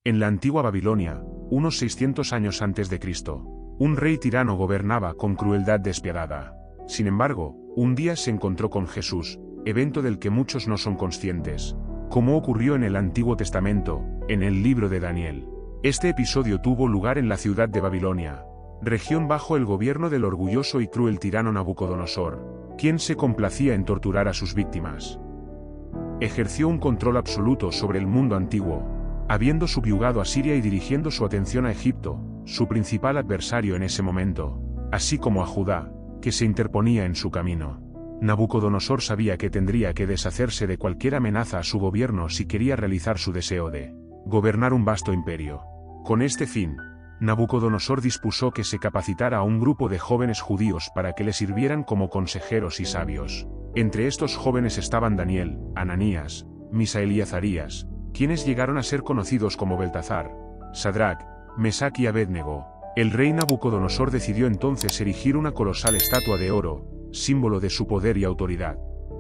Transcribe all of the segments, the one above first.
En la antigua Babilonia, unos 600 años antes de Cristo, un rey tirano gobernaba con crueldad despiadada. Sin embargo, un día se encontró con Jesús, evento del que muchos no son conscientes, como ocurrió en el Antiguo Testamento, en el libro de Daniel. Este episodio tuvo lugar en la ciudad de Babilonia, región bajo el gobierno del orgulloso y cruel tirano Nabucodonosor, quien se complacía en torturar a sus víctimas. Ejerció un control absoluto sobre el mundo antiguo, habiendo subyugado a Siria y dirigiendo su atención a Egipto, su principal adversario en ese momento, así como a Judá, que se interponía en su camino. Nabucodonosor sabía que tendría que deshacerse de cualquier amenaza a su gobierno si quería realizar su deseo de gobernar un vasto imperio. Con este fin, Nabucodonosor dispuso que se capacitara a un grupo de jóvenes judíos para que le sirvieran como consejeros y sabios. Entre estos jóvenes estaban Daniel, Ananías, Misael y Azarías, quienes llegaron a ser conocidos como Beltasar, Sadrac, Mesac y Abednego. El rey Nabucodonosor decidió entonces erigir una colosal estatua de oro, símbolo de su poder y autoridad.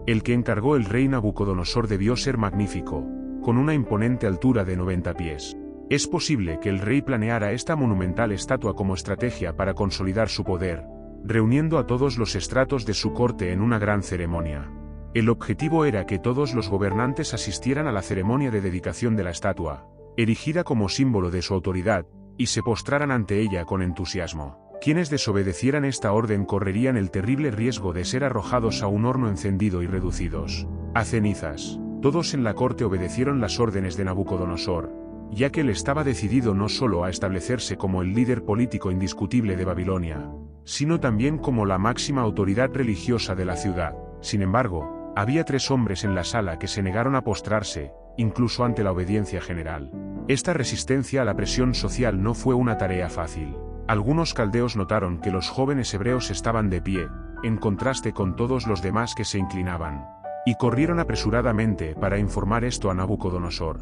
El que encargó el rey Nabucodonosor debió ser magnífico, con una imponente altura de 90 pies. Es posible que el rey planeara esta monumental estatua como estrategia para consolidar su poder, reuniendo a todos los estratos de su corte en una gran ceremonia. El objetivo era que todos los gobernantes asistieran a la ceremonia de dedicación de la estatua, erigida como símbolo de su autoridad, y se postraran ante ella con entusiasmo. Quienes desobedecieran esta orden correrían el terrible riesgo de ser arrojados a un horno encendido y reducidos a cenizas. Todos en la corte obedecieron las órdenes de Nabucodonosor, ya que él estaba decidido no solo a establecerse como el líder político indiscutible de Babilonia, sino también como la máxima autoridad religiosa de la ciudad. Sin embargo, había 3 hombres en la sala que se negaron a postrarse, incluso ante la obediencia general. Esta resistencia a la presión social no fue una tarea fácil. Algunos caldeos notaron que los jóvenes hebreos estaban de pie, en contraste con todos los demás que se inclinaban, y corrieron apresuradamente para informar esto a Nabucodonosor.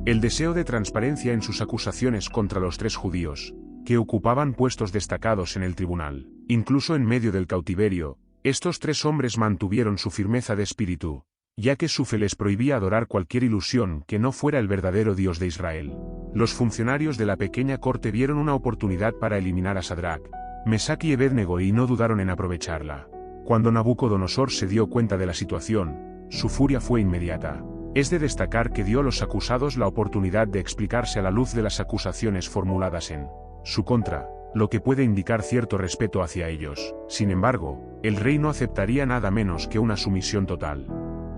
El deseo de transparencia en sus acusaciones contra los 3 judíos, que ocupaban puestos destacados en el tribunal. Incluso en medio del cautiverio, estos 3 hombres mantuvieron su firmeza de espíritu, ya que su fe les prohibía adorar cualquier ilusión que no fuera el verdadero Dios de Israel. Los funcionarios de la pequeña corte vieron una oportunidad para eliminar a Sadrac, Mesac y Abednego y no dudaron en aprovecharla. Cuando Nabucodonosor se dio cuenta de la situación, su furia fue inmediata. Es de destacar que dio a los acusados la oportunidad de explicarse a la luz de las acusaciones formuladas en su contra, lo que puede indicar cierto respeto hacia ellos. Sin embargo, el rey no aceptaría nada menos que una sumisión total.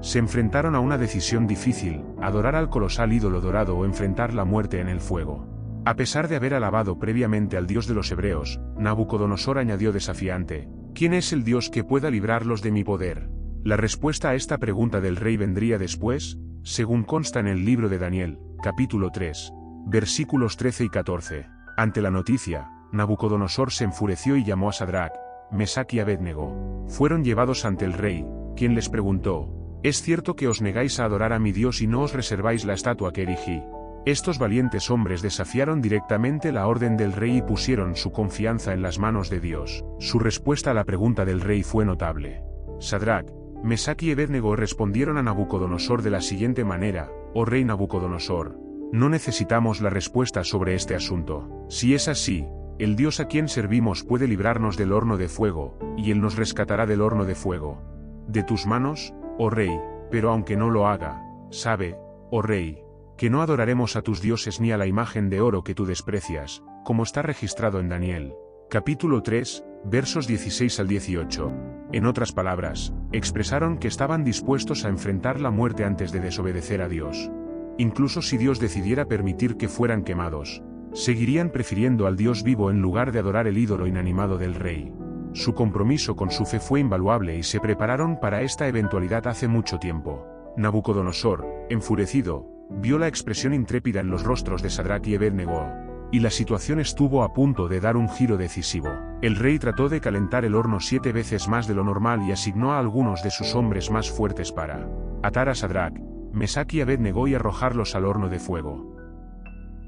Se enfrentaron a una decisión difícil: adorar al colosal ídolo dorado o enfrentar la muerte en el fuego. A pesar de haber alabado previamente al Dios de los hebreos, Nabucodonosor añadió desafiante: ¿quién es el Dios que pueda librarlos de mi poder? La respuesta a esta pregunta del rey vendría después, según consta en el libro de Daniel, capítulo 3, versículos 13 y 14. Ante la noticia, Nabucodonosor se enfureció y llamó a Sadrac, Mesac y Abednego. Fueron llevados ante el rey, quien les preguntó: ¿es cierto que os negáis a adorar a mi Dios y no os reserváis la estatua que erigí? Estos valientes hombres desafiaron directamente la orden del rey y pusieron su confianza en las manos de Dios. Su respuesta a la pregunta del rey fue notable. Sadrac, Mesac y Abednego respondieron a Nabucodonosor de la siguiente manera: oh rey Nabucodonosor, no necesitamos la respuesta sobre este asunto. Si es así, el Dios a quien servimos puede librarnos del horno de fuego, y él nos rescatará del horno de fuego de tus manos, oh rey. Pero aunque no lo haga, sabe, oh rey, que no adoraremos a tus dioses ni a la imagen de oro que tú desprecias, como está registrado en Daniel, capítulo 3, versos 16 al 18. En otras palabras, expresaron que estaban dispuestos a enfrentar la muerte antes de desobedecer a Dios. Incluso si Dios decidiera permitir que fueran quemados, seguirían prefiriendo al Dios vivo en lugar de adorar el ídolo inanimado del rey. Su compromiso con su fe fue invaluable y se prepararon para esta eventualidad hace mucho tiempo. Nabucodonosor, enfurecido, vio la expresión intrépida en los rostros de Sadrac y Abednego, y la situación estuvo a punto de dar un giro decisivo. El rey trató de calentar el horno 7 veces más de lo normal y asignó a algunos de sus hombres más fuertes para atar a Sadrac, Mesac y Abednego y arrojarlos al horno de fuego.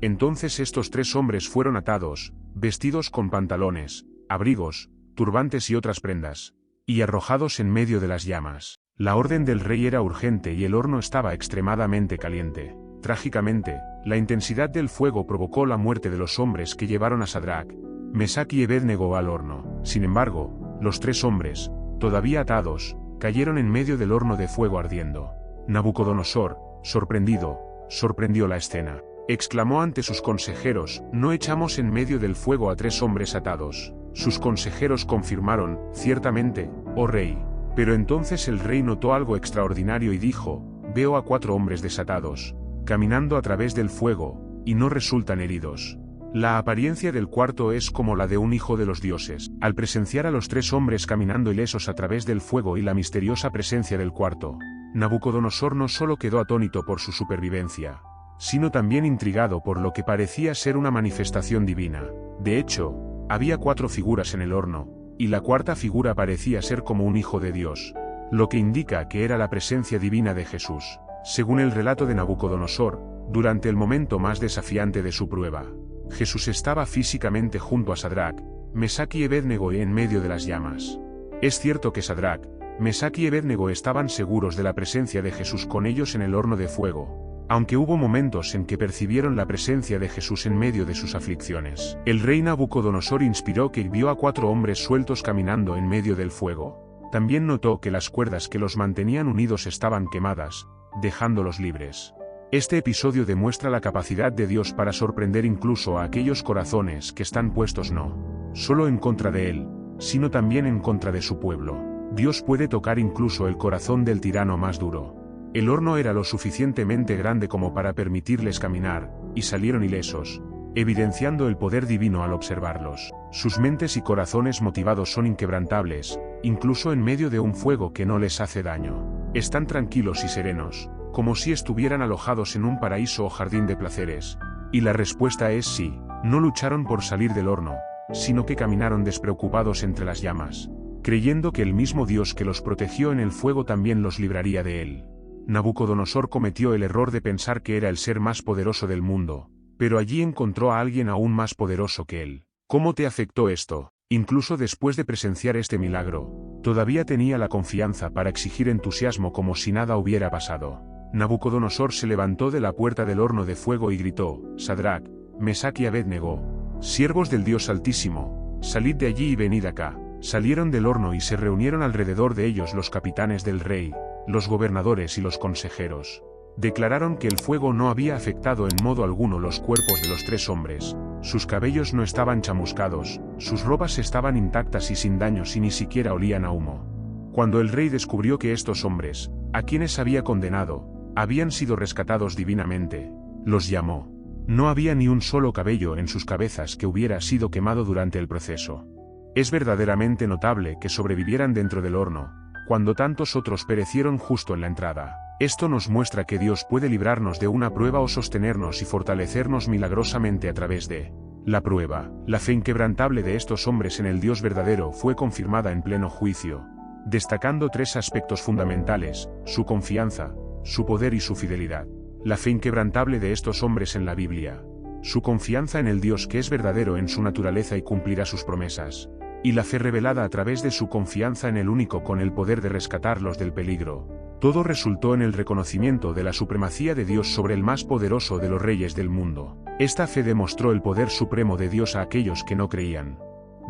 Entonces estos 3 hombres fueron atados, vestidos con pantalones, abrigos, turbantes y otras prendas, y arrojados en medio de las llamas. La orden del rey era urgente y el horno estaba extremadamente caliente. Trágicamente, la intensidad del fuego provocó la muerte de los hombres que llevaron a Sadrac, Mesach y Abednego al horno. Sin embargo, los 3 hombres, todavía atados, cayeron en medio del horno de fuego ardiendo. Nabucodonosor, sorprendió la escena. Exclamó ante sus consejeros: «¿No echamos en medio del fuego a 3 hombres atados?» Sus consejeros confirmaron: «Ciertamente, oh rey». Pero entonces el rey notó algo extraordinario y dijo: «Veo a 4 hombres desatados, caminando a través del fuego, y no resultan heridos. La apariencia del cuarto es como la de un hijo de los dioses». Al presenciar a los 3 hombres caminando ilesos a través del fuego y la misteriosa presencia del cuarto, Nabucodonosor no solo quedó atónito por su supervivencia, sino también intrigado por lo que parecía ser una manifestación divina. De hecho, había 4 figuras en el horno, y la cuarta figura parecía ser como un hijo de Dios, lo que indica que era la presencia divina de Jesús. Según el relato de Nabucodonosor, durante el momento más desafiante de su prueba, Jesús estaba físicamente junto a Sadrac, Mesach y Abednego en medio de las llamas. Es cierto que Sadrac, Mesach y Abednego estaban seguros de la presencia de Jesús con ellos en el horno de fuego, aunque hubo momentos en que percibieron la presencia de Jesús en medio de sus aflicciones. El rey Nabucodonosor inspiró que vio a 4 hombres sueltos caminando en medio del fuego. También notó que las cuerdas que los mantenían unidos estaban quemadas, dejándolos libres. Este episodio demuestra la capacidad de Dios para sorprender incluso a aquellos corazones que están puestos no solo en contra de Él, sino también en contra de su pueblo. Dios puede tocar incluso el corazón del tirano más duro. El horno era lo suficientemente grande como para permitirles caminar, y salieron ilesos, evidenciando el poder divino al observarlos. Sus mentes y corazones motivados son inquebrantables, incluso en medio de un fuego que no les hace daño. Están tranquilos y serenos, como si estuvieran alojados en un paraíso o jardín de placeres. Y la respuesta es sí. No lucharon por salir del horno, sino que caminaron despreocupados entre las llamas, creyendo que el mismo Dios que los protegió en el fuego también los libraría de él. Nabucodonosor cometió el error de pensar que era el ser más poderoso del mundo, pero allí encontró a alguien aún más poderoso que él. ¿Cómo te afectó esto? Incluso después de presenciar este milagro, todavía tenía la confianza para exigir entusiasmo como si nada hubiera pasado. Nabucodonosor se levantó de la puerta del horno de fuego y gritó: «Sadrac, Mesach y Abednego, siervos del Dios Altísimo, salid de allí y venid acá». Salieron del horno y se reunieron alrededor de ellos los capitanes del rey, los gobernadores y los consejeros. Declararon que el fuego no había afectado en modo alguno los cuerpos de los 3 hombres, sus cabellos no estaban chamuscados, sus ropas estaban intactas y sin daños y ni siquiera olían a humo. Cuando el rey descubrió que estos hombres, a quienes había condenado, habían sido rescatados divinamente, los llamó. No había ni un solo cabello en sus cabezas que hubiera sido quemado durante el proceso. Es verdaderamente notable que sobrevivieran dentro del horno, cuando tantos otros perecieron justo en la entrada. Esto nos muestra que Dios puede librarnos de una prueba o sostenernos y fortalecernos milagrosamente a través de la prueba. La fe inquebrantable de estos hombres en el Dios verdadero fue confirmada en pleno juicio, destacando 3 aspectos fundamentales: su confianza, su poder y su fidelidad. La fe inquebrantable de estos hombres en la Biblia, su confianza en el Dios que es verdadero en su naturaleza y cumplirá sus promesas, y la fe revelada a través de su confianza en el único con el poder de rescatarlos del peligro. Todo resultó en el reconocimiento de la supremacía de Dios sobre el más poderoso de los reyes del mundo. Esta fe demostró el poder supremo de Dios a aquellos que no creían.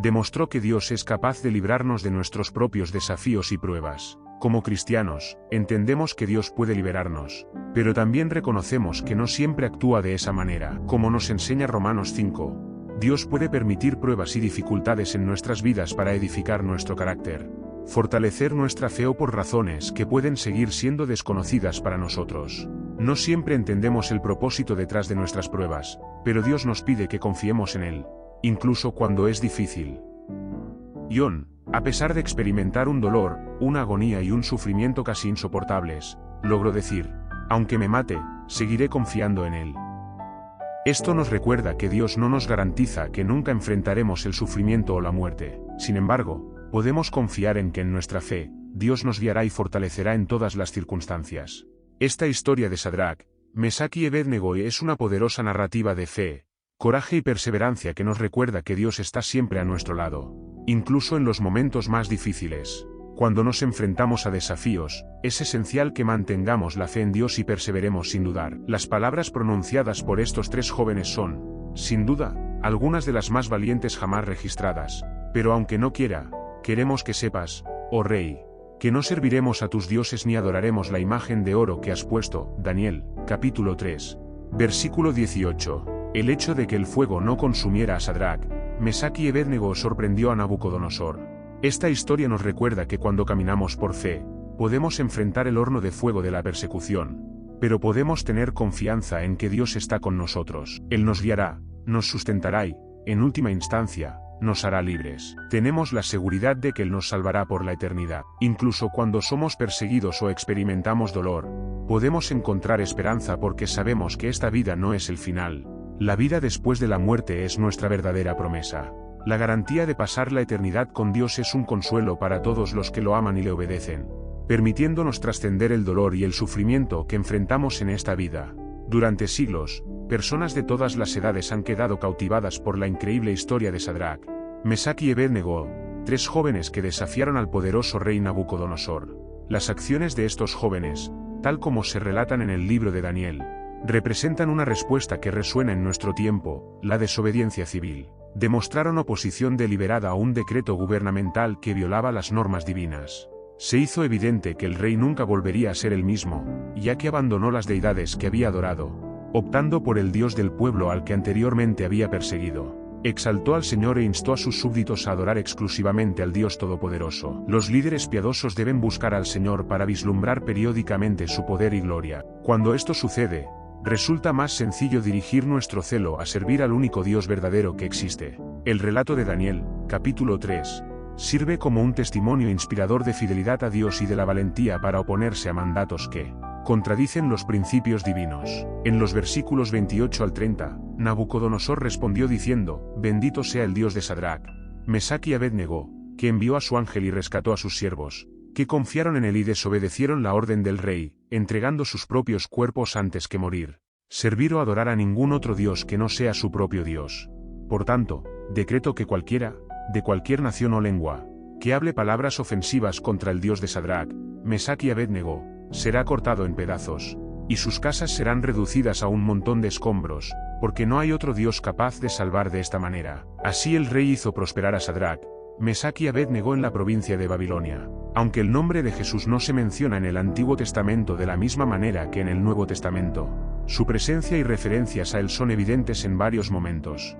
Demostró que Dios es capaz de librarnos de nuestros propios desafíos y pruebas. Como cristianos, entendemos que Dios puede liberarnos, pero también reconocemos que no siempre actúa de esa manera. Como nos enseña Romanos 5, Dios puede permitir pruebas y dificultades en nuestras vidas para edificar nuestro carácter, fortalecer nuestra fe o por razones que pueden seguir siendo desconocidas para nosotros. No siempre entendemos el propósito detrás de nuestras pruebas, pero Dios nos pide que confiemos en Él, incluso cuando es difícil. John, a pesar de experimentar un dolor, una agonía y un sufrimiento casi insoportables, logró decir: «Aunque me mate, seguiré confiando en Él». Esto nos recuerda que Dios no nos garantiza que nunca enfrentaremos el sufrimiento o la muerte. Sin embargo, podemos confiar en que en nuestra fe, Dios nos guiará y fortalecerá en todas las circunstancias. Esta historia de Sadrac, Mesach y Abednego es una poderosa narrativa de fe, coraje y perseverancia que nos recuerda que Dios está siempre a nuestro lado, incluso en los momentos más difíciles. Cuando nos enfrentamos a desafíos, es esencial que mantengamos la fe en Dios y perseveremos sin dudar. Las palabras pronunciadas por estos 3 jóvenes son, sin duda, algunas de las más valientes jamás registradas. Pero aunque no quiera, queremos que sepas, oh Rey, que no serviremos a tus dioses ni adoraremos la imagen de oro que has puesto. Daniel, capítulo 3, versículo 18. El hecho de que el fuego no consumiera a Sadrach, Mesach y Abednego sorprendió a Nabucodonosor. Esta historia nos recuerda que cuando caminamos por fe, podemos enfrentar el horno de fuego de la persecución, pero podemos tener confianza en que Dios está con nosotros. Él nos guiará, nos sustentará y, en última instancia, nos hará libres. Tenemos la seguridad de que Él nos salvará por la eternidad. Incluso cuando somos perseguidos o experimentamos dolor, podemos encontrar esperanza porque sabemos que esta vida no es el final. La vida después de la muerte es nuestra verdadera promesa. La garantía de pasar la eternidad con Dios es un consuelo para todos los que lo aman y le obedecen, permitiéndonos trascender el dolor y el sufrimiento que enfrentamos en esta vida. Durante siglos, personas de todas las edades han quedado cautivadas por la increíble historia de Sadrach, Mesach y Abednego, 3 jóvenes que desafiaron al poderoso rey Nabucodonosor. Las acciones de estos jóvenes, tal como se relatan en el libro de Daniel, representan una respuesta que resuena en nuestro tiempo, la desobediencia civil. Demostraron oposición deliberada a un decreto gubernamental que violaba las normas divinas. Se hizo evidente que el rey nunca volvería a ser el mismo, ya que abandonó las deidades que había adorado, optando por el Dios del pueblo al que anteriormente había perseguido. Exaltó al Señor e instó a sus súbditos a adorar exclusivamente al Dios Todopoderoso. Los líderes piadosos deben buscar al Señor para vislumbrar periódicamente su poder y gloria. Cuando esto sucede, resulta más sencillo dirigir nuestro celo a servir al único Dios verdadero que existe. El relato de Daniel, capítulo 3, sirve como un testimonio inspirador de fidelidad a Dios y de la valentía para oponerse a mandatos que contradicen los principios divinos. En los versículos 28 al 30, Nabucodonosor respondió diciendo, bendito sea el Dios de Sadrach, Mesach y Abednego, que envió a su ángel y rescató a sus siervos, que confiaron en él y desobedecieron la orden del rey, entregando sus propios cuerpos antes que morir, servir o adorar a ningún otro Dios que no sea su propio Dios. Por tanto, decreto que cualquiera, de cualquier nación o lengua, que hable palabras ofensivas contra el Dios de Sadrach, Mesach y Abednego, será cortado en pedazos, y sus casas serán reducidas a un montón de escombros, porque no hay otro Dios capaz de salvar de esta manera. Así el rey hizo prosperar a Sadrach, Mesach y Abednego en la provincia de Babilonia. Aunque el nombre de Jesús no se menciona en el Antiguo Testamento de la misma manera que en el Nuevo Testamento, su presencia y referencias a él son evidentes en varios momentos.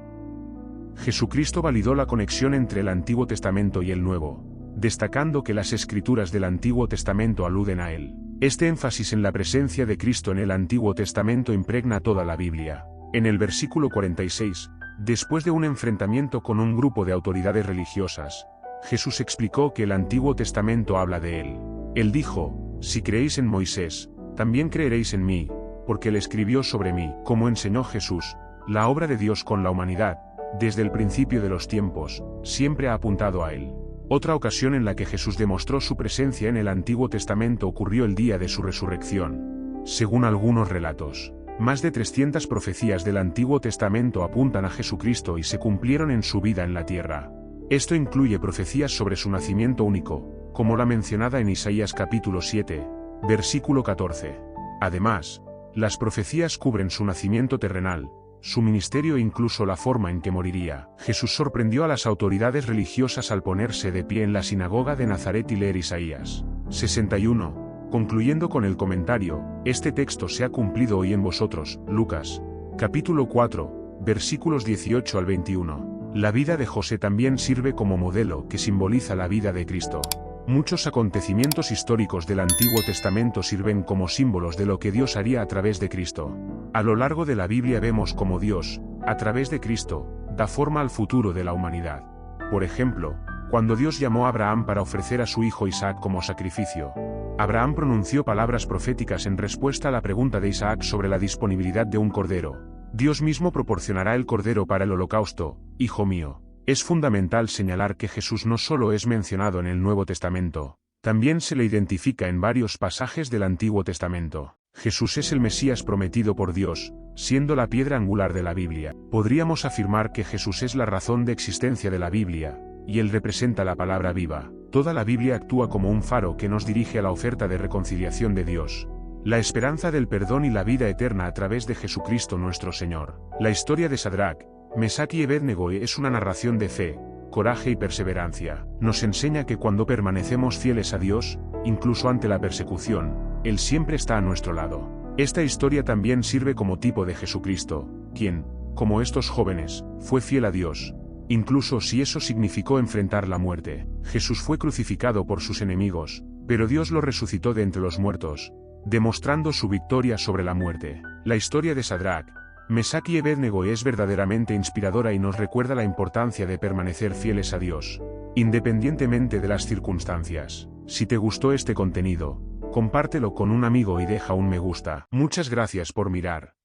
Jesucristo validó la conexión entre el Antiguo Testamento y el Nuevo, destacando que las escrituras del Antiguo Testamento aluden a él. Este énfasis en la presencia de Cristo en el Antiguo Testamento impregna toda la Biblia. En el versículo 46, después de un enfrentamiento con un grupo de autoridades religiosas, Jesús explicó que el Antiguo Testamento habla de él. Él dijo, si creéis en Moisés, también creeréis en mí, porque él escribió sobre mí. Como enseñó Jesús, la obra de Dios con la humanidad, desde el principio de los tiempos, siempre ha apuntado a él. Otra ocasión en la que Jesús demostró su presencia en el Antiguo Testamento ocurrió el día de su resurrección. Según algunos relatos, más de 300 profecías del Antiguo Testamento apuntan a Jesucristo y se cumplieron en su vida en la tierra. Esto incluye profecías sobre su nacimiento único, como la mencionada en Isaías capítulo 7, versículo 14. Además, las profecías cubren su nacimiento terrenal, su ministerio e incluso la forma en que moriría. Jesús sorprendió a las autoridades religiosas al ponerse de pie en la sinagoga de Nazaret y leer Isaías 61, concluyendo con el comentario, este texto se ha cumplido hoy en vosotros. Lucas, capítulo 4, versículos 18 al 21. La vida de José también sirve como modelo que simboliza la vida de Cristo. Muchos acontecimientos históricos del Antiguo Testamento sirven como símbolos de lo que Dios haría a través de Cristo. A lo largo de la Biblia vemos cómo Dios, a través de Cristo, da forma al futuro de la humanidad. Por ejemplo, cuando Dios llamó a Abraham para ofrecer a su hijo Isaac como sacrificio, Abraham pronunció palabras proféticas en respuesta a la pregunta de Isaac sobre la disponibilidad de un cordero. Dios mismo proporcionará el cordero para el holocausto, hijo mío. Es fundamental señalar que Jesús no solo es mencionado en el Nuevo Testamento, también se le identifica en varios pasajes del Antiguo Testamento. Jesús es el Mesías prometido por Dios, siendo la piedra angular de la Biblia. Podríamos afirmar que Jesús es la razón de existencia de la Biblia, y él representa la palabra viva. Toda la Biblia actúa como un faro que nos dirige a la oferta de reconciliación de Dios, la esperanza del perdón y la vida eterna a través de Jesucristo nuestro Señor. La historia de Sadrach, Mesach y Abednego es una narración de fe, coraje y perseverancia. Nos enseña que cuando permanecemos fieles a Dios, incluso ante la persecución, Él siempre está a nuestro lado. Esta historia también sirve como tipo de Jesucristo, quien, como estos jóvenes, fue fiel a Dios, incluso si eso significó enfrentar la muerte. Jesús fue crucificado por sus enemigos, pero Dios lo resucitó de entre los muertos, demostrando su victoria sobre la muerte. La historia de Sadrach, Mesach y Abednego es verdaderamente inspiradora y nos recuerda la importancia de permanecer fieles a Dios, independientemente de las circunstancias. Si te gustó este contenido, compártelo con un amigo y deja un me gusta. Muchas gracias por mirar.